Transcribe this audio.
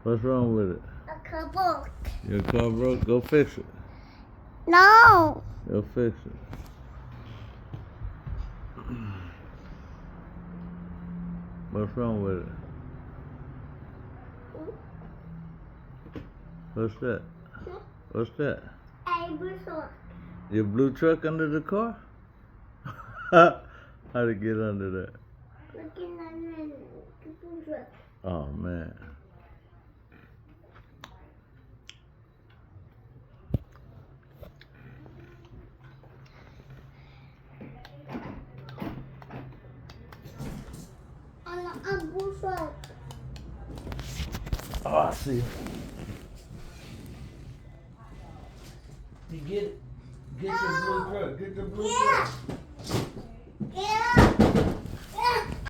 What's wrong with it? A car broke. Your car broke? Go fix it. No. Go fix it. What's wrong with it? What's that? What's that? A blue truck. Your blue truck under the car? How'd it get under that? Looking at the blue truck. Oh, man. On a blue truck. Oh, I see.